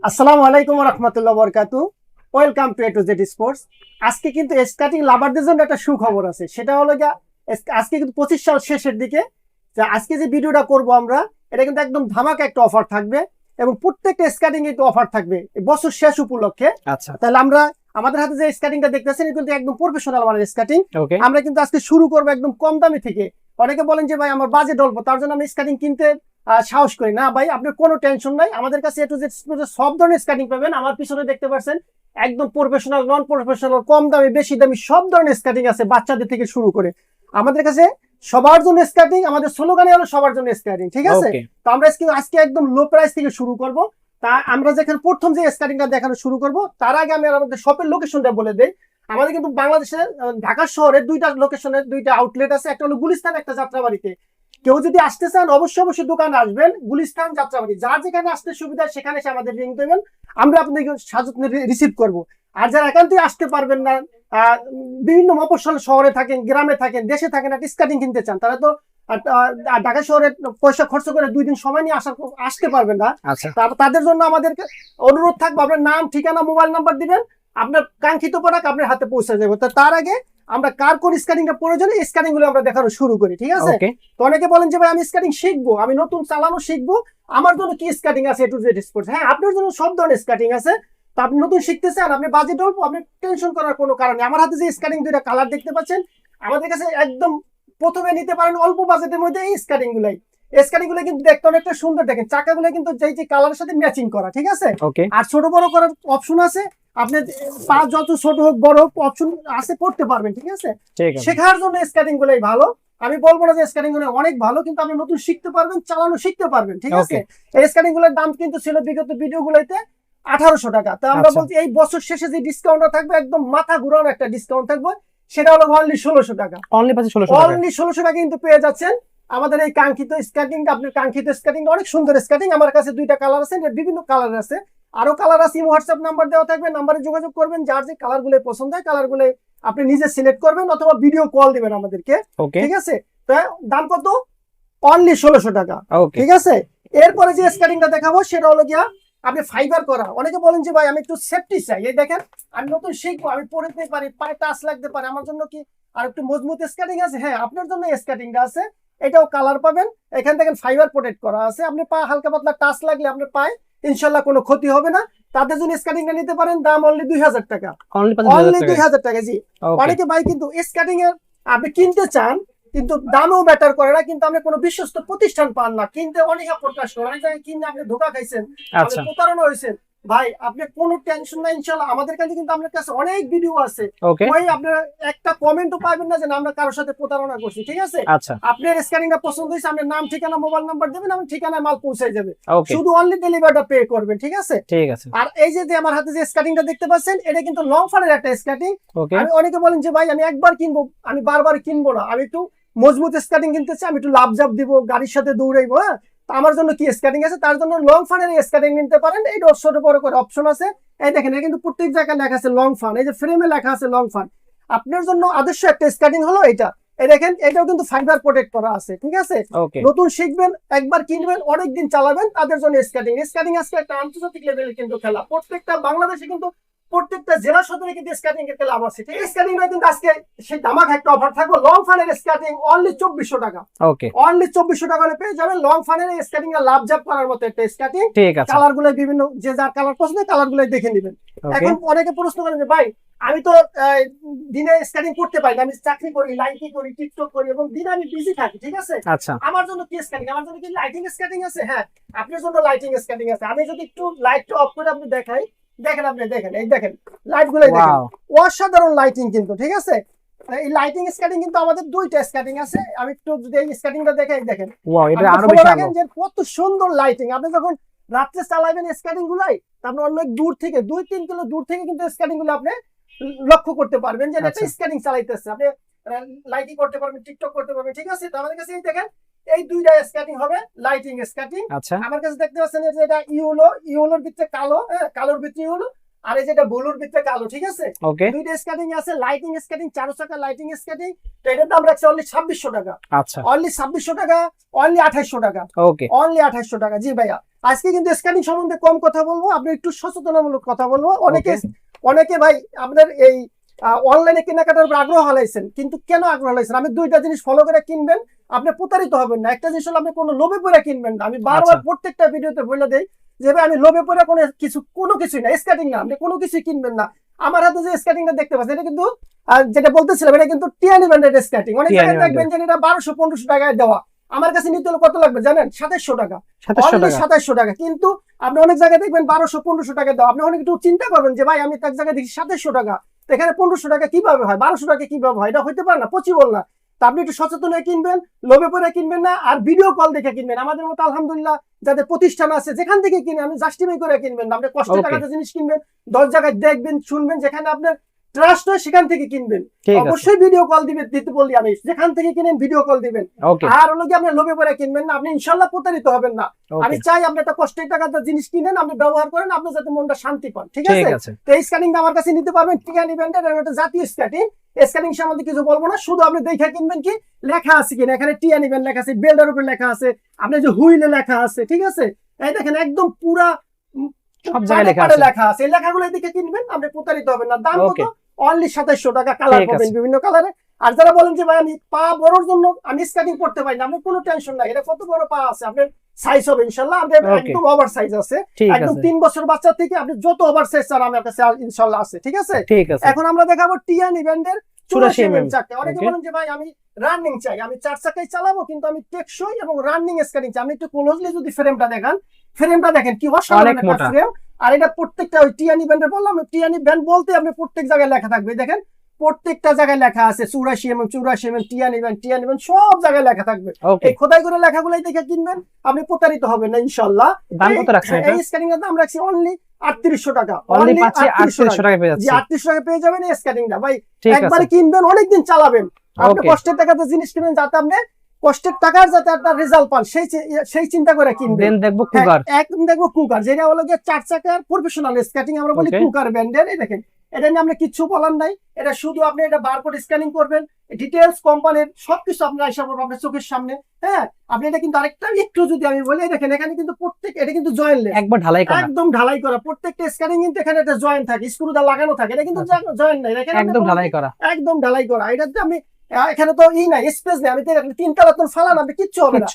আসসালামু আলাইকুম ওয়া রাহমাতুল্লাহি ওয়া বারাকাতুহু। Welcome to A to Z sports. আজকে কিন্তু স্কেটিং লাভারদের জন্য একটা সুখবর আছে, সেটা হলো গিয়া আজকে কিন্তু 25 সাল শেষের দিকে আজকে যে ভিডিওটা করব আমরা, এটা কিন্তু একদম ধামাকা একটা অফার থাকবে এবং প্রত্যেকটা স্কেটিং কিন্তু অফার থাকবে এই বছর শেষ উপলক্ষে। আচ্ছা, তাহলে আমরা আমাদের হাতে যে স্কেটিংটা দেখতেছেন এটা কিন্তু একদম প্রফেশনাল মানের স্কেটিং। ওকে। আমরা কিন্তু আজকে শুরু করবো একদম কম দামি থেকে। অনেকে বলেন যে ভাই আমার বাজেট অল্প, তার জন্য আমি স্কেটিং কিনতে সাহস করি না। ভাই আপনার কোনো টেনশন নাই, আমাদের কাছে এ টু জেড সব ধরনের স্কেটিং পাবেন। আমার পিছনে দেখতে পাচ্ছেন একদম প্রফেশনাল, নন প্রফেশনাল, কম দামি, বেশি দামি সব ধরনের স্কেটিং আছে, বাচ্চাদের থেকে শুরু করে। আমাদের কাছে সবার জন্য স্কেটিং, আমাদের স্লোগানই হলো সবার জন্য স্কেটিং, ঠিক আছে? ওকে। তো আমরা আজকে একদম লো প্রাইস থেকে শুরু করব। তা আমরা যেখানে প্রথম যে স্কেটিংটা দেখানো শুরু করব, তার আগে আমি আমাদের শপের লোকেশনটা বলে দেই। আমাদের কিন্তু বাংলাদেশের ঢাকা শহরে দুইটা লোকেশনের দুইটা আউটলেট আছে, একটা হলো গুলিস্তান, একটা যাত্রাবাড়িতে। কেউ যদি আসতে চান অবশ্যই দোকানে আসবেন, গুলিস্তান, যাত্রাবাড়ি, যার যেখানে আসতে সুবিধা সেখানে এসে আমাদের রিং দেবেন, আমরা আপনাকে সাজুতে রিসিভ করব। আর যারা একান্তই আসতে পারবেন না, বিভিন্ন মফস্বল শহরে থাকেন, গ্রামে থাকেন, দেশে থাকেন, একটা স্কেটিং কিনতে চান, তারা তো ঢাকা শহরে পয়সা খরচ করে 2 দিন সময় নিয়ে আসতে পারবেন না। আচ্ছা, তাদের জন্য আমাদের অনুরোধ থাকবে, আপনার নাম, ঠিকানা, মোবাইল নাম্বার দিবেন, আপনার কাঙ্ক্ষিত প্রোডাক্ট আপনার হাতে পৌঁছে যাবে। তো তার আগে আমরা কার কোন স্কেটিংটা প্রয়োজন এই স্কেটিং গুলো আমরা দেখানো শুরু করি, ঠিক আছে? ওকে। তো অনেকে বলেন যে ভাই আমি স্কেটিং শিখবো, আমি নতুন চালানো শিখবো, আমার জন্য কি স্কেটিং আছে এ টু জেড স্পোর্টস? হ্যাঁ, আপনার জন্য সব ধরনের স্কেটিং আছে। তো আপনি নতুন শিখতে চান, আপনি বাজেট অল্প, আপনি টেনশন করার কোনো কারণ নেই। আমার হাতে যে স্কেটিং দুইটা কালার দেখতে পাচ্ছেন, আমাদের কাছে একদম প্রথমে নিতে পারেন অল্প বাজেটের মধ্যে এই স্কেটিং গুলাই। স্কেটিং গুলো কিন্তু দেখতে অনেকটা সুন্দর, দেখেন চাকাগুলো কিন্তু যে কালারের সাথে ম্যাচিং করা, ঠিক আছে? ওকে। আর ছোট বড় করার অপশন আছে, আপনি পা যত ছোট হোক বড় হোক অপশন আছে, পড়তে পারবেন, ঠিক আছে? ঠিক আছে। শেখার জন্য স্কেটিং গুলোই ভালো। আমি বলবো না যে স্কেটিং গুলো অনেক ভালো, কিন্তু আপনি নতুন শিখতে পারবেন, চালানো শিখতে পারবেন, ঠিক আছে? এই স্কেটিং গুলোর দাম কিন্তু ছিল বিগত ভিডিও গুলোতে 1800 টাকা। তো আমরা আচ্ছা। বলছি এই বছর শেষে যে ডিসকাউন্টটা থাকবে, একদম মাথা ঘুরানো একটা ডিসকাউন্ট থাকবে, সেটা হলো অনলি 1600 টাকা। অনলি পাচ্ছে 1600 টাকা। অনলি 1600 টাকা কিন্তু পেয়ে যাচ্ছেন আমাদের এই কাঙ্ক্ষিত স্কেটিংটা। আপনার কাঙ্ক্ষিত স্কেটিং অনেক সুন্দর স্কেটিং। আমার কাছে দুইটা কালার আছে, বিভিন্ন কালার আছে, আরো কালার আছে। হোয়াটসঅ্যাপ নাম্বার দেওয়া থাকবে, নাম্বারে যোগাযোগ করবেন, যার যে কালার গুলো পছন্দ হয় কালার গুলো আপনি নিজে সিলেক্ট করবেন অথবা ভিডিও কল দিবেন আমাদেরকে, ওকে। ঠিক আছে? তো দাম কত? অনলি 1600 টাকা, ওকে। ঠিক আছে? এরপরে যে স্কেটিংটা দেখাবো সেটা হলো গিয়া আপনি ফাইবার করা। অনেকে বলেন যে ভাই আমি একটু সেফটি চাই, এই দেখেন আমি নতুন শিখবো, আমি পড়তে পারি, পায়ে টাচ লাগতে পারে, আমার জন্য কি আর একটু মজবুত স্কেটিং আছে? হ্যাঁ, আপনার জন্য স্কেটিংটা আছে। এটাও কালার পাবেন, এখান থেকে ফাইবার প্রোটেক্ট করা আছে। আপনি পা হালকা পাতলা টাচ লাগলে আপনার পায়ে ইনশাল্লাহ কোনো ক্ষতি হবে না। তাদের জন্য স্কেটিংটা নিতে পারেন, দাম অনলি 2000 টাকা। অনলি অনলি 2000 টাকা। 2000 টাকা, জি। ওকে। অনেকে ভাই কিন্তু স্কেটিং এর আপনি কিনতে চান কিন্তু দামও ম্যাটার করে না, কিন্তু আপনি কোনো বিশ্বস্ত প্রতিষ্ঠান পান না, কিনতে অনীহা প্রকাশ করেন, অনেক জায়গায় কিনে আপনি ধোকা খাইছেন, আপনি আচ্ছা। প্রতারণা হয়েছেন। ভাই আপনি কোনো টেনশন নাই, ইনশাআল্লাহ আমাদের কাছে কিন্তু আপনার কাছে অনেক ভিডিও আছে। ওকে। ওই আপনারা একটা কমেন্টও পাবেন না যে আমরা কারোর সাথে প্রতারণা করছি, ঠিক আছে? আচ্ছা। আপনার স্ক্যানিংটা পছন্দ হয়েছে, আপনার নাম, ঠিকানা, মোবাইল নাম্বার দেবেন, আমার ঠিকানায় মাল পৌঁছে যাবে। ওকে। শুধু অনলি ডেলিভারিটা পে করবেন, ঠিক আছে? ঠিক আছে। আর এই যে আমার হাতে যে স্কেটিংটা দেখতে পাচ্ছেন, এটা কিন্তু লং ফানের একটা স্কেটিং। ওকে। আমি অনেকে বলেন যে ভাই আমি একবার কিনবো, আমি বারবার কিনবো না, আমি একটু মজবুত স্কেটিং কিনতে চাই, আমি একটু লাভ জাপ দিব, গাড়ির সাথে দৌড়াইবো। হ্যাঁ, তো আমার জন্য কি স্কেটিং আছে? তার জন্য লং ফানের স্কেটিং নিতে পারেন। এই ছোট বড় করে অপশন আছে, এই দেখেন, এটা কিন্তু প্রত্যেক জায়গায় লেখা আছে লং ফান, এই যে ফ্রেমে লেখা আছে লং ফান। আপনার জন্য আদর্শ একটা স্কেটিং হলো এটা। এই দেখেন, এটাও কিন্তু ফাইবার প্রোটেক্ট করা আছে, ঠিক আছে? ওকে। নতুন শিখবেন, একবার কিনবেন, অনেকদিন চালাবেন, তাদের জন্য স্কেটিং। স্কেটিং আজকে একটা আন্তর্জাতিক লেভেলে কিন্তু খেলা, প্রত্যেকটা বাংলাদেশে কিন্তু প্রত্যেকটা জেলা সদরে কিন্তু স্কেটিং এর ক্লাব আছে। এই স্কেটিং এর কিন্তু আজকে সেই দামাক একটা অফার থাকবে, লং ফানের স্কেটিং অনলি 2400 টাকা। ওকে। অনলি 2400 টাকা হলে পেয়ে যাবেন লং ফানের স্কেটিং এর লাভ জাপ করার মতো একটা স্কেটিং। ঠিক আছে। কালার গুলো বিভিন্ন, যে যার কালার পছন্দ কালার গুলো দেখে নেবেন। ওকে। এখন অনেকে প্রশ্ন করেন যে ভাই আমি তো দিনে স্কেটিং করতে পারি না, আমি চাকরি করি, লাইটিং করি, টিকটক করি এবং দিনে আমি বিজি থাকি, ঠিক আছে? আচ্ছা। আমার জন্য কি স্কেটিং? আমার জন্য কি লাইটিং স্কেটিং আছে? হ্যাঁ, আপনার জন্য লাইটিং স্কেটিং আছে। আমি যদি একটু লাইটটা অফ করে আপনি দেখাই, দেখেন, আপনি দেখেন, এই দেখেন লাইট গুলো দেখেন, ওয়াও। অসাধারণ লাইটিং কিন্তু, ঠিক আছে? এই লাইটিং স্কেটিং কিন্তু আমাদের দুইটা স্কেটিং আছে। আমি একটু যদি এই স্কেটিংটা দেখাই, দেখেন, ওয়াও, এটা আপনি আরো ফলো বেশি রাখেন আলো। যে কত সুন্দর লাইটিং। আপনি যখন রাত্রে চালাবেন স্কেটিং গুলাই, তারপর অনেক দূর থেকে 2-3 কিলো দূর থেকে কিন্তু স্কেটিং গুলো আপনি লক্ষ্য করতে পারবেন যে এটা আচ্ছা। স্কেটিং চালাইতেছে। আপনি লাইটিং করতে পারবেন, টিকটক করতে পারবেন, ঠিক আছে? তো আমাদের কাছে এই দেখেন, এই দুইটা স্কেটিং হবে লাইটিং স্কেটিং। আচ্ছা। আমার কাছে দেখতে পাচ্ছেন যে এটা ইউলোর ভিতরে কালো, হ্যাঁ, কালোর ভিতরে ইউলো, আর এই যেটা ব্লুর ভিতরে কালো, ঠিক আছে? ওকে, দুইটা স্কেটিং আছে, লাইটিং স্কেটিং, 4 চাকা লাইটিং স্কেটিং। তো এটার দাম রাখছি অনলি 2600 টাকা। আচ্ছা, অনলি 2600 টাকা, অনলি 2800 টাকা, ওকে, অনলি 2800 টাকা। জি ভাইয়া, আজকে কিন্তু স্ক্যানিং সম্বন্ধে কম কথা বলবো, আপনি একটু সচেতনমূলক কথা বলবো। অনেকে ভাই আপনার এই অনলাইনে কেনাকাটার উপর আগ্রহ হারাইছেন, কিন্তু কেন আগ্রহ হারাইছেন? আমি দুইটা জিনিস ফলো করে কিনবেন, আপনি প্রতারিত হবেন না। একটা জিনিস হলো আপনি কোনো লোভে পড়ে কিনবেন না। আমি বারবার প্রত্যেকটা ভিডিওতে বলে দেই যে ভাই আমি লোভে পড়ে কোনো কিছুই না, স্কেটিং না, আপনি কোনো কিছুই কিনবেন না। আমার হাতে যে স্কেটিংটা দেখতে পাচ্ছেন, এটা কিন্তু যেটা বলতেছিলাম, এটা কিন্তু টিয়ানি ব্র্যান্ডের স্কেটিং। অনেক জায়গায় দেখবেন যে এটা 1200-1500 টাকায় দেওয়া। আমার কাছে নিতে হলে কত লাগবে জানেন? 2700 টাকা, অনলি 2700 টাকা। কিন্তু আপনি অনেক জায়গায় দেখবেন 1200-1500 টাকা দেওয়া। আপনি অনেক একটু চিন্তা করবেন যে ভাই আমি এক জায়গায় দেখি 2700 টাকা, এখানে 1500 টাকা কিভাবে হয়, 1200 টাকা কিভাবে হয়? এটা হইতে পারে না, পসিবল না। তা আপনি একটু সচেতন হয়ে কিনবেন, লোভে পড়ে কিনবেন না, আর ভিডিও কল দেখে কিনবেন। আমাদের মতো আলহামদুলিল্লাহ যাদের প্রতিষ্ঠান আছে, যেখান থেকে কিনে আপনি জাস্টিফাই করে কিনবেন না। আপনি কষ্টের টাকাতে জিনিস কিনবেন, 10 জায়গায় দেখবেন, শুনবেন, যেখানে আপনার ট্রাস্ট হয় সেখান থেকে কিনবেন। অবশ্যই ভিডিও কল দিতে বলি আমি, যেখান থেকে কিনেন ভিডিও কল দিবেন। আর হলো কি আপনি লোভে পড়ে কিনবেন না, আপনি ইনশাআল্লাহ প্রতারিত হবেন না। আমি চাই আপনি একটা কষ্টের টাকাতে জিনিস কিনেন, আপনি ব্যবহার করেন, আপনি যাতে মনটা শান্তি পান, ঠিক আছে? তো এই স্ক্যানিংটা আমার কাছে নিতে পারবেন, টিয়ানি ব্র্যান্ডের, একটা জাতীয় স্ক্যাটিং। স্ক্যানিং সম্বন্ধে কিছু বলবো না, শুধু আপনি দেখে কিনবেন কি লেখা আছে কিনা। এখানে টিয়ানি ব্র্যান্ড লেখা আছে, বেল্ডের উপরে লেখা আছে, আপনি যে হুইলে লেখা আছে, ঠিক আছে? এই দেখেন একদম পুরা সব জায়গায় লেখা আছে। এই লেখাগুলো দেখে কিনবেন, আপনি প্রতারিত হবেন না। দাম কত? অনলি 2700 টাকা। কালার পাবেন বিভিন্ন কালারে। আর যারা বলেন যে ভাই আমি পা বড়র জন্য আমি স্কেটিং করতে পারি না, আপনি কোনো টেনশন নাই। এটা কত বড় পা আছে আপনার সাইজ হবে ইনশাআল্লাহ। আপনার একদম ওভার সাইজ আছে, একদম 3 বছর বাচ্চা থেকে আপনি যত ওভার সাইজ চান আমার কাছে ইনশাআল্লাহ আছে, ঠিক আছে? এখন আমরা দেখাবো টিয়ানি ব্র্যান্ডের 84 mm চাকা। অনেকে বলেন যে ভাই আমি রানিং চাই, আমি 4 চাকায় চালাবো, কিন্তু আমি টেকসই এবং রানিং স্কেটিং চাই। আপনি একটু ক্লোজলি যদি ফ্রেমটা দেখেন কি অসাধারণ একটা ফ্রেম। আর এটা প্রত্যেকটা ওই টিয়ানি ব্র্যান্ডের, বললাম টিয়ানি ব্র্যান্ড বলতে আপনি প্রত্যেক জায়গায় লেখা থাকবে। দেখেন প্রত্যেকটা জায়গায় লেখা আছে 84 mm, 84 mm, টিয়ানি ব্র্যান্ড, সব জায়গায় লেখা থাকবে। এই খোদাই করে লেখাগুলাই দেখে কিনবেন, আপনি প্রতারিত হবেন না ইনশাআল্লাহ। দাম কত রাখছেন এটা? এই স্কেটিং এর দাম রাখছি অনলি 3800 টাকা। অনলি 3800 টাকা পেয়ে যাচ্ছে। 3800 টাকা পেয়ে যাবেন এই স্কেটিংটা। ভাই একবারে কিনবেন, অনেকদিন চালাবেন। আপনি কষ্টের টাকাতে জিনিস কিনবেন, যাতে আপনি কষ্টের টাকার যাতে একটা রেজাল্ট পান, সেই চিন্তা করে কিনবেন। দেখবো কুকার, একদম দেখবো কুকার, যেটা হলো গিয়ে 4 চাকার প্রফেশনাল স্কেটিং আমরা বলি কুকার ব্র্যান্ডের। এই দেখেন, এটা নিয়ে আমরা কিছু বলার নাই। এটা শুধু আপনি এটা বারকোড স্ক্যানিং করবেন, ডিটেইলস কোম্পানির সবকিছু আপনার হিসাব করবেন আপনার চোখের সামনে। হ্যাঁ, আপনি এটা কিন্তু আরেকটা একটু যদি আমি বলি, দেখেন এখানে কিন্তু প্রত্যেক, এটা কিন্তু জয়েন্টলেস, একবার ঢালাই করা, একদম ঢালাই করা। প্রত্যেকটা স্ক্যানিং কিন্তু এখানে একটা জয়েন্ট থাকে, স্ক্রুটা লাগানো থাকে। এটা কিন্তু জয়েন্ট নাই, দেখেন একদম ঢালাই করা, একদম ঢালাই করা। এটাতে আমি এখানে তো নাই, স্পেস নেই। আমি তো 3 তলা তো ফালান, আপনি কিচ্ছু হবে না,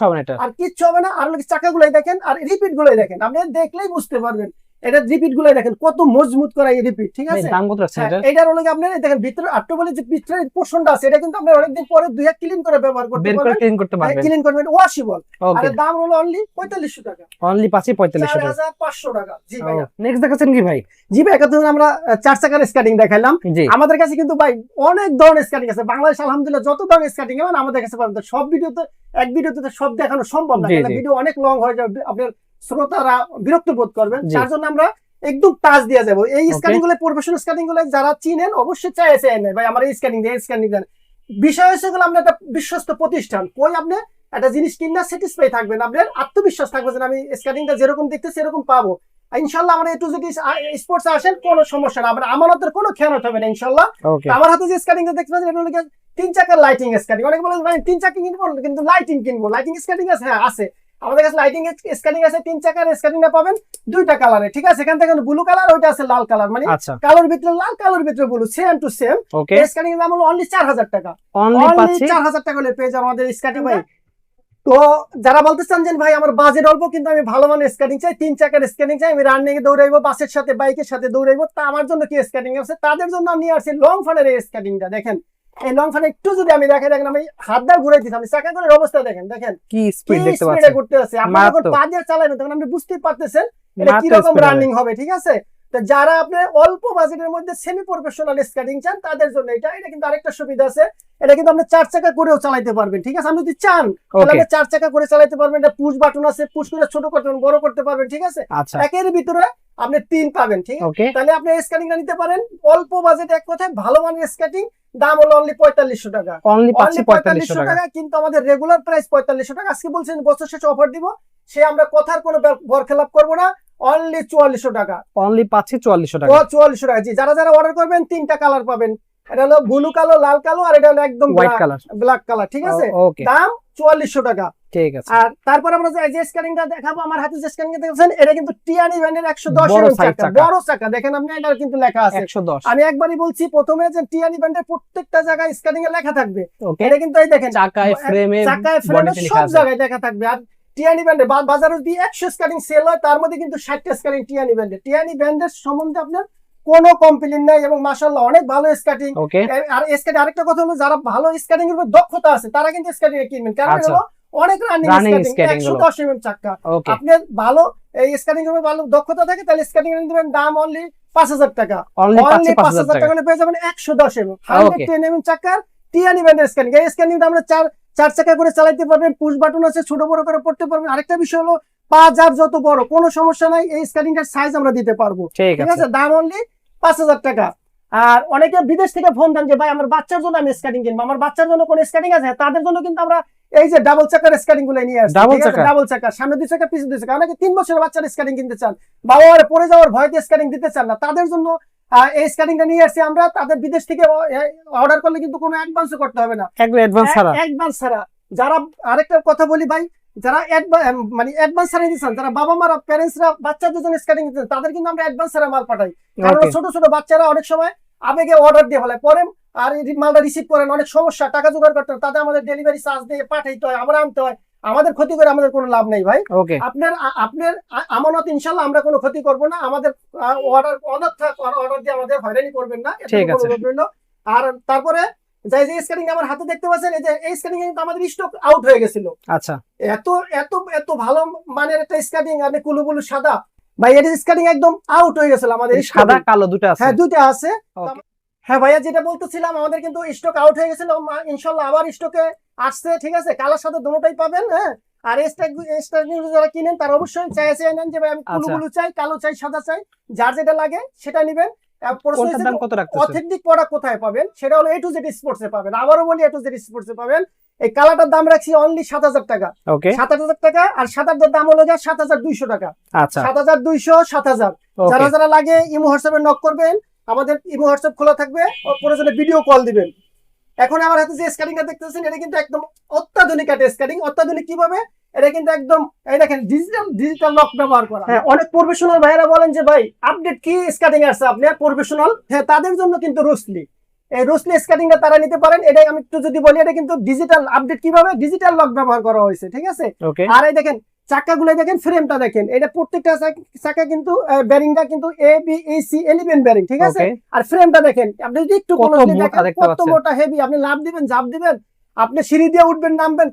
আর কিচ্ছু হবে না। আর চাকাগুলাই দেখেন, আর রিপিট গুলাই দেখেন, আপনি দেখলেই বুঝতে পারবেন। এটা রিপিট গুলাই দেখেন কত মজবুত করা এই রিপিট, ঠিক আছে? দাম কত আছে এটা? এটার হলো আপনি দেখেন ভিতরে আটটো বলে যে ভিতরে পোরশনটা আছে, এটা কিন্তু আপনি অনেকদিন পরে দুইয়া ক্লিন করে ব্যবহার করতে পারবেন, বের করে ক্লিন করতে পারবেন, ক্লিন করবেন ওয়াশেবল। আর দাম হলো অনলি 4500 টাকা, অনলি 4500 টাকা, 4500 টাকা। জি ভাই, নেক্সট দেখাচ্ছেন কি ভাই? জি ভাই, এখন আমরা 4 চাকার স্কেটিং দেখাইলাম। আমাদের কাছে কিন্তু ভাই অনেক ধরনের স্কেটিং আছে। বাংলাদেশ আলহামদুলিল্লাহ যত ধরনের স্কেটিং আছে আমাদের কাছে পাবেন। সব ভিডিওতে এক ভিডিওতে সব দেখানো সম্ভব না, ভিডিও অনেক লং হয়ে যাবে, আপনার শ্রোতারা বিরক্ত বোধ করবেন। তার জন্য আমরা একদম টাচ দিয়ে যাবো। এই স্ক্যানিং গুলো প্রফেশনাল স্ক্যানিং গুলো যারা চিনেন অবশ্যই চাইছে নেই ভাই আমার এই স্ক্যানিং দিয়ে, স্ক্যানিং দেন। বিষয় হচ্ছে গুলো আমরা একটা বিশ্বস্ত প্রতিষ্ঠান, কই আপনি একটা জিনিস কিনা স্যাটিসফাই থাকবেন, আপনার আত্মবিশ্বাস থাকবে যে আমি স্ক্যানিংটা যেরকম দেখতে সেরকম পাবো ইনশাআল্লাহ। আমরা একটু যদি স্পোর্টস আসেন কোনো সমস্যা না, আমরা আমানতের কোনো খেয়ানত হবে না ইনশাআল্লাহ। আমার হাতে যে স্ক্যানিংটা দেখতে পাচ্ছেন এটা হলো 3 চাকার লাইটিং স্ক্যানিং। অনেকে বলেন ভাই 3 চাকা কিনবো কিন্তু লাইটিং কিনবো, লাইটিং স্ক্যানিং আছে? হ্যাঁ আছে, আমাদের কাছে লাইটিং স্ক্যানিং আছে। 3 চাকার স্ক্যানিংটা পাবেন 2টা কালারে, ঠিক আছে? এখান থেকে ব্লু কালার, ওইটা আছে লাল কালার, মানে কালোর ভিতরে লাল, কালোর ভিতরে blue, same to same. Scanning এর দাম হলো অনলি 4000 টাকা, অনলি 4000 টাকা হলে পেয়ে যাবেন আমাদের স্ক্যানিং ভাই। তো যারা বলতেছেন যে ভাই আমার বাজেট অল্প কিন্তু আমি ভালো মানের স্ক্যানিং চাই, 3 চাকার স্ক্যানিং চাই, আমি রানিং এ দৌড়াইবো, বাসের সাথে বাইকের সাথে দৌড়াইবো, তা আমার জন্য কি স্ক্যানিং আছে? তাদের জন্য আমি নিয়ে আসছি লং ফানের এই স্ক্যানিংটা। দেখেন এই লং ফান একটু যদি আমি দেখাই, দেখেন আমি হাত দিয়ে ঘুরাই দিছি, আমি চাকাগুলোর অবস্থা দেখেন, দেখেন কি স্পিড দেখতে পাচ্ছেন, করতে আছে। আপনি যখন পা দিয়ে চালাবেন তখন আপনি বুঝতেই পারতেছেন এটা কি রকম রানিং হবে, ঠিক আছে? তো যারা আপনি অল্প বাজেটের মধ্যে সেমি প্রফেশনাল স্কেটিং চান তাদের জন্য এটা কিন্তু আরেকটা সুবিধা আছে, এটা কিন্তু আপনি 4 চাকা করেও চালাতে পারবেন, ঠিক আছে? আপনি যদি চান তাহলে আপনি 4 চাকা করে চালাতে পারবেন। এটা পুশ বাটন আছে, পুশ করে ছোট করতে পারবেন, বড় করতে পারবেন, ঠিক আছে? একের ভিতরে আপনি 3 পাবেন, ঠিক আছে? তাহলে আপনি স্কেটিংটা নিতে পারেন অল্প বাজেটে, এক কথায় ভালো মানের স্কেটিং। দাম হলো অনলি 4500 টাকা, অনলি 4500 টাকা। কিন্তু আমাদের রেগুলার প্রাইস 4500 টাকা। আজকে বলছেন বছর শেষে অফার দিব, সে আমরা কথার কোনো বরখেলাপ করব না। অনলি 4400 টাকা। অনলি পাচ্ছি 4400 টাকা। 4400 টাকা। জি, যারা যারা অর্ডার করবেন 3টা কালার পাবেন, এটা হলো ব্লু কালো, লাল কালো, আর এটা হলো একদম হোয়াইট কালার, ব্ল্যাক কালার, ঠিক আছে। ওকে দাম 4400 টাকা। ঠিক আছে। আর তারপর আমরা যে স্ক্যানিংটা দেখাবো, আমার হাতে যে স্ক্যানিংটা দেখছেন, এটা কিন্তু টিয়ানি ব্র্যান্ডের 110 বড় এর সাইজ চাকা, চাকা। বড় চাকা দেখেন আপনি, এটা কিন্তু লেখা আছে 110। আমি একবারই বলছি প্রথমে যে টিয়ানি ব্র্যান্ডের প্রত্যেকটা জায়গায় স্ক্যানিং এ লেখা থাকবে। ওকে, এটা কিন্তু এই দেখেন চাকায় ফ্রেমে বডিতে লেখা সব আছে। জায়গায় লেখা থাকবে। আর টিয়ানি ব্র্যান্ডের বাজারে যদি 100 স্ক্যানিং সেল হয়, তার মধ্যে কিন্তু 60টা স্ক্যানিং টিয়ানি ব্র্যান্ডের। টিয়ানি ব্র্যান্ডের সম্বন্ধে আপনার কোনো কমপ্লেইন নাই, এবং মাশাআল্লাহ অনেক ভালো স্কেটিং। ওকে, আর স্কেটিং আরেকটা কথা হলো, যারা ভালো স্কেটিং এর উপর দক্ষতা আছে তারা কিন্তু স্কেটিং কিনবেন, কারণ আচ্ছা। হলো অনেক রানিং স্কেটিং 110 mm চাকা। ওকে, আপনি ভালো এই স্কেটিং এর উপর ভালো দক্ষতা থাকে, তাহলে স্কেটিং এর দিবেন দাম অনলি 5000 টাকা। অনলি অনলি 5000 5000 টাকা হলে পেয়ে যাবেন 110 mm 110 mm চাকার টিয়ানি ব্র্যান্ডের স্কেটিং। এই স্কেটিংটা আমরা চার চাকা করে চালাতে পারবেন, পুশ বাটন আছে, ছোট বড় করে পড়তে পারবেন। আরেকটা বিষয় হলো পা যার যত বড় কোনো সমস্যা নাই, এই স্কেটিংটার সাইজ আমরা দিতে পারবো, ঠিক আছে। দাম অনলি 5000 টাকা। আর অনেকে বিদেশ থেকে ফোন দেন যে ভাই আমার বাচ্চার জন্য আমি স্কেটিং কিনবো, আমার বাচ্চার জন্য কোন স্কেটিং আছে? তাদের জন্য কিন্তু আমরা এই যে ডাবল চাকার স্কেটিং গুলো নিয়ে আসছি, ডাবল চাকা, সামনে 2 চাকা পিছনে 2 চাকা। অনেকে 3 বছরের বাচ্চার স্কেটিং কিনতে চান, বাবা আর পড়ে যাওয়ার ভয়তে স্কেটিং দিতে চান না, তাদের জন্য এই স্কেটিংটা নিয়ে আসছি আমরা। তাদের বিদেশ থেকে অর্ডার করলে কিন্তু কোনো অ্যাডভান্স করতে হবে না, একদম অ্যাডভান্স ছাড়া। যারা আরেকটা কথা বলি ভাই, যারা মানে অ্যাডভান্স ছাড়া দিচ্ছেন, যারা বাবা মারা প্যারেন্টসরা বাচ্চাদের জন্য স্কেটিং দিচ্ছেন, তাদের কিন্তু আমরা অ্যাডভান্স ছাড়া মাল পাঠাই। কারণ ছোট ছোট বাচ্চারা অনেক সময় আবেগে অর্ডার দিয়ে ফেলে, পরে আর মালটা রিসিভ করেন অনেক সমস্যা, টাকা জোগাড় করতে হয়, তাদের আমাদের ডেলিভারি চার্জ দিয়ে পাঠাইতে হয়, আবার আনতে হয়, আমাদের ক্ষতি করে আমাদের কোনো লাভ নেই ভাই। আপনার আমানত ইনশাল্লাহ আমরা কোনো ক্ষতি করব না, আমাদের অর্ডার দিয়ে আমাদের হয়রানি করবেন না, আর তারপরে যে স্ক্যানিং আমার হাতে দেখতে পাচ্ছেন, এই যে এই স্ক্যানিং কিন্তু আমাদের স্টক আউট হয়ে গেছিল। আচ্ছা, এত এত এত ভালো মানের একটা স্ক্যানিং, আপনি কুলুবুলু সাদা ভাই, এর স্ক্যানিং একদম আউট হয়ে গেছিল আমাদের। সাদা কালো দুটো আছে? হ্যাঁ, দুটো আছে। হ্যাঁ ভাইয়া, যেটা বলতেছিলাম, আমাদের কিন্তু স্টক আউট হয়ে গেছিল, ইনশাআল্লাহ আবার স্টকে আসছে, ঠিক আছে। কালার সাথে দুটোটাই পাবেন। হ্যাঁ, আর যারা কিনেন তারা অবশ্যই চাই নেন যে ভাই আমি কুলুবুলু চাই, কালো চাই, সাদা চাই, যার যেটা লাগে সেটা নিবেন। অথেন্টিক প্রোডাক্ট কোথায় পাবেন? সেটা হলো A to Z স্পোর্টস এ পাবেন। আবারও বলি, A to Z স্পোর্টস এ পাবেন। এই কালারটার দাম রাখছি অনলি 7000 টাকা। 7000 টাকা। আর 7000 দাম হলো 7200 টাকা। আচ্ছা, 7200, 7000। যারা যারা লাগে ইমো হোয়াটসঅ্যাপে নক করবেন, আমাদের ইমো হোয়াটসঅ্যাপ খোলা থাকবে, প্রয়োজনে ভিডিও কল দিবেন। এখন আমার হাতে যে স্ক্যানিংটা দেখতেছেন, এটা কিন্তু একদম অত্যাধুনিক একটা স্ক্যানিং। অত্যাধুনিক কিভাবে? এটা কিন্তু একদম এই দেখেন ডিজিটাল লক ব্যবহার করা। হ্যাঁ, অনেক প্রফেশনাল ভাইরা বলেন যে ভাই আপডেট কি স্ক্যানিং আছে আপনার প্রফেশনাল। হ্যাঁ, তাদের জন্য কিন্তু রোসলি, এই রোসলি স্ক্যানিংটা তারা নিতে পারেন। এটাই আমি একটু যদি বলি, এটা কিন্তু ডিজিটাল আপডেট কিভাবে, ডিজিটাল লক ব্যবহার করা হয়েছে, ঠিক আছে। আর এই দেখেন চাকাগুলো দেখেন, ফ্রেমটা দেখেন, এটা প্রত্যেকটা চাকা কিন্তু বেরিংটা কিন্তু AB/AC11 বেরিং, ঠিক আছে। আর ফ্রেমটা দেখেন, আপনি যদি একটু কত মোটা হেভি, আপনি লাভ দিবেন, জাপ দিবেন, আপনি সিঁড়ি দিয়ে উঠবেন নামবেন,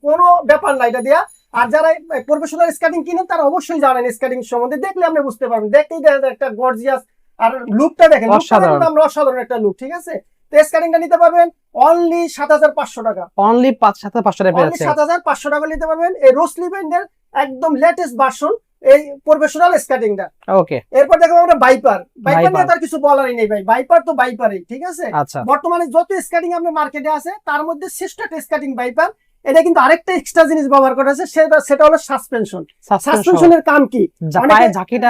কোনো ব্যাপার না এটা দিয়া। আর যারা প্রফেশনাল স্কেটিং কিনেন তারা অবশ্যই জানেন স্কেটিং সম্বন্ধে, দেখলে আপনি বুঝতে পারবেন, দেখতেই একটা গর্জিয়াস, আর লুকটা দেখেন, অসাধারণ একটা লুক, ঠিক আছে। তো স্কেটিংটা নিতে পারবেন অনলি 7500 টাকা। অনলি 7500 টাকা, 7500 টাকা নিতে পারবেন এই রোসলি ব্র্যান্ডের একদম লেটেস্ট ভার্সন, এই প্রফেশনাল স্কেটিংটা। ওকে, এরপর দেখো আমরা বাইপার নিয়ে তার কিছু বলারই নেই ভাই, বাইপার তো বাইপারই, ঠিক আছে। বর্তমানে যত স্কেটিং আপনার মার্কেটে আছে তার মধ্যে শ্রেষ্ঠ একটা স্কেটিং বাইপার। এটা কিন্তু আরেকটা এক্সট্রা জিনিস ব্যবহার করা আছে, সেটা হলো সাসপেনশন। সাসপেনশনের কাম কি? ঝাঁকিটা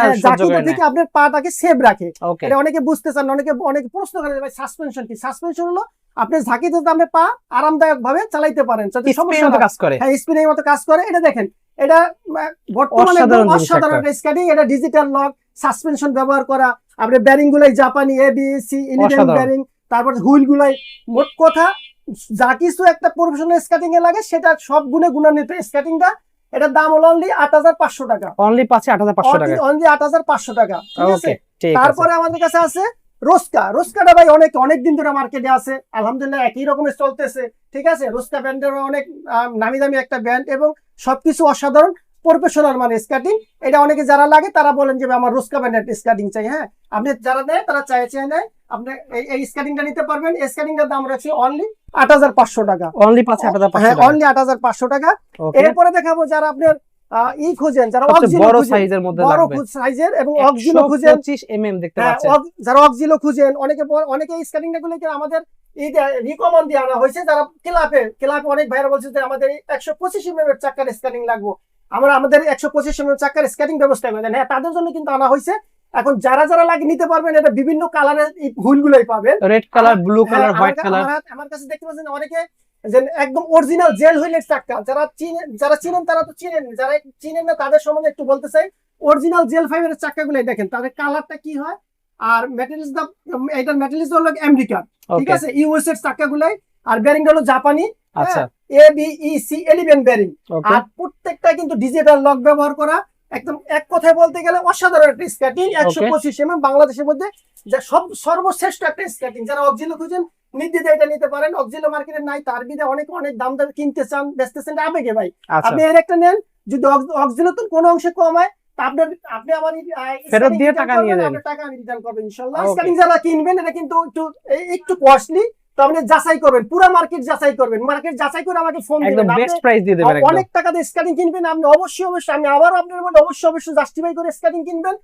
থেকে আপনার পাটাকে সেভ রাখে। এটা অনেকে বুঝতে চান, অনেকে প্রশ্ন করে ভাই সাসপেনশন কি? সাসপেনশন হলো আপনি ঝাঁকিতে আপনি পা আরামদায়ক ভাবে চালাইতে পারেন, সমস্যা কাজ করে। হ্যাঁ, স্পিনের মতো কাজ করে। এটা দেখেন, এটা বর্তমানে অসাধারণ স্কেটিং। এটা ডিজিটাল লক, সাসপেনশন ব্যবহার করা, আপনি ব্যারিং গুলাই জাপানি AB/AC11 ব্যারিং, তারপর হুইল গুলাই, মোট কথা যা কিছু একটা প্রফেশনাল স্কেটিং এ লাগে সেটা সব গুণে গুণান্বিত স্কেটিংটা। এটার দাম হলো অনলি 8500 টাকা। অনলি পাচ্ছে 8500 টাকা, অনলি 8500 টাকা, ঠিক আছে। তারপরে আমাদের কাছে আছে রোস্কাটা ভাই অনেক দিন ধরে মার্কেটে আছে, আলহামদুলিল্লাহ একই রকমের চলতেছে, ঠিক আছে। রোস্কা ব্র্যান্ডের অনেক নামি দামি একটা ব্র্যান্ড, এবং সবকিছু অসাধারণ প্রফেশনাল মানে স্কেটিং। এটা অনেকে যারা লাগে তারা বলেন যে আমার রোস্কা ব্র্যান্ডের স্কেটিং চাই। হ্যাঁ, আপনি যারা নেয় তারা চাই নেয়, আপনি এই স্কেটিংটা নিতে পারবেন। এই স্কেটিংটার দাম রাখছি অনলি 8500 টাকা। অনলি 8500 টাকা। এরপরে দেখাবো যারা আপনার খুঁজেন, যারা বড় সাইজের মধ্যে লাগবে, বড় সাইজের এবং অক্সিলো খুঁজেন, 25 mm দেখতে পাচ্ছেন, যারা অক্সিলো খুঁজেন, অনেকে এই স্কেটিংটা গুলো আমাদের রিকমেন্ড দিয়ে আনা হয়েছে। যারা ক্লাবে অনেক ভাইরা বলছে যে আমাদের 125 mm এর চাকার স্কেটিং লাগবে, আমরা আমাদের 125 mm চাকার স্কেটিং ব্যবস্থা করে দেন। হ্যাঁ, তাদের জন্য কিন্তু আনা হয়েছে। এখন যারা যারা লাগে নিতে পারবেন, এটা বিভিন্ন কালারের হুইলগুলোই পাবেন, red colour, blue colour, white colour. আমার কাছে দেখতে পাচ্ছেন অনেকে যে একদম অরিজিনাল জেল হুইলের চাকা, যারা চিনেন তারা তো চিনেন, যারা চিনেন না তাদের সম্বন্ধে একটু বলতে চাই। অরিজিনাল জেল ফাইবারের চাকাগুলো দেখেন, তাদের কালারটা কি হয়, আর ম্যাটেরিয়ালস এটার ম্যাটেরিয়ালস হলো আমেরিকান, ঠিক আছে, ইউএস এর চাকাগুলাই, আর বেয়ারিংটা হলো জাপানি। আচ্ছা, ABEC 11 বেয়ারিং, আর প্রত্যেকটা কিন্তু ডিজিটাল লক ব্যবহার করা। একদম এক কথায় বলতে গেলে অসাধারণ একটা স্কেটিং। 125 mm বাংলাদেশের মধ্যে যা সর্বশ্রেষ্ঠ একটা স্কেটিং। যারা অক্সিলো খুঁজেন নির্দ্বিধায় এটা নিতে পারেন। অক্সিলো মার্কেটে নাই, তার বিদে অনেক দাম দামে কিনতে চান, বেচতেছেন আবেগে ভাই, আপনি এর একটা নেন। যদি অক্সিলো তো কোনো অংশে কম হয়, আপনি আমার ফেরত দিয়ে টাকা নিয়ে যাবেন, টাকা আমি রিটার্ন করবেন ইনশাআল্লাহ। স্কেটিং যারা কিনবেন, এটা কিন্তু একটু কস্টলি, তো আপনি যাচাই করবেন, পুরো মার্কেট যাচাই করবেন, মার্কেট যাচাই করে আমাকে ফোন দিবেন। একদম বেস্ট প্রাইস দিয়ে দেবেন। অনেক টাকা দিয়ে স্কেটিং কিনবেন আপনি, অবশ্যই আমি আবারও আপনার বলি, অবশ্যই জাস্টিফাই করে স্কেটিং কিনবেন।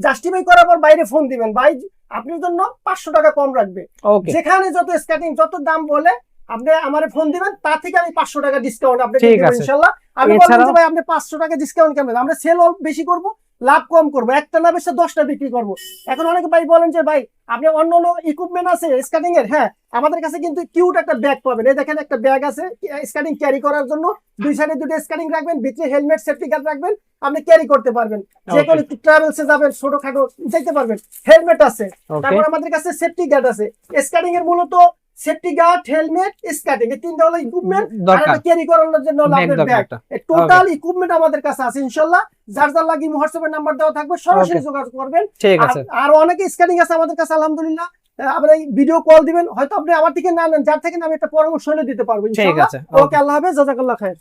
জাস্টিফাই করার পর বাইরে ফোন দিবেন, ভাই আপনার জন্য 500 টাকা কম রাখবে। যেখানে যত স্কেটিং যত দাম বলে আপনি আমারে ফোন দিবেন, তার থেকে আমি 500 টাকা ডিসকাউন্ট আপনাকে দিব ইনশাআল্লাহ। আমি বলবো যে ভাই আপনি 500 টাকা ডিসকাউন্ট কেন, আমরা সেল বেশি করব, লাভ কম করবো, একটা না বেশি 10টা বিক্রি করবো। এখন অনেকে ভাই বলেন যে ভাই আপনি অন্য অন্য ইকুইপমেন্ট আছে স্কেটিং এর, হ্যাঁ আমাদের কাছে কিন্তু কিউট একটা ব্যাগ পাবেন। এই দেখেন একটা ব্যাগ আছে স্কেটিং ক্যারি করার জন্য, দুই সাইডে দুটো স্কেটিং রাখবেন, ভিতরে হেলমেট সেফটি গার্ড রাখবেন, আপনি ক্যারি করতে পারবেন, যে কোনো ট্রাভেলসে যাবেন ছোটখাটো যাইতে পারবেন, হেলমেট আছে। তারপর আমাদের কাছে সেফটি গার্ড আছে। স্কেটিং এর মূলত সেফটি গার্ড, হেলমেট, স্কেটিং এই তিনটা হলো ইকুইপমেন্ট, আর এটা ক্যারি করানোর জন্য আপনার ব্যাগ। টোটাল ইকুইপমেন্ট আমাদের কাছে আছে ইনশাআল্লাহ। যার যার লাগি হোয়াটসঅ্যাপে নাম্বার দেওয়া থাকবে, সরাসরি যোগাযোগ করবেন। আর অনেকে স্কেটিং আছে আমাদের কাছে আলহামদুলিল্লাহ, আপনি ভিডিও কল দিবেন, হয়তো আপনি আমার থেকে না নেন, যার থেকে আমি একটা পরামর্শ দিতে পারবো ইনশাআল্লাহ। ওকে, আল্লাহ হাফেজ, জাযাকাল্লাহ খায়ের।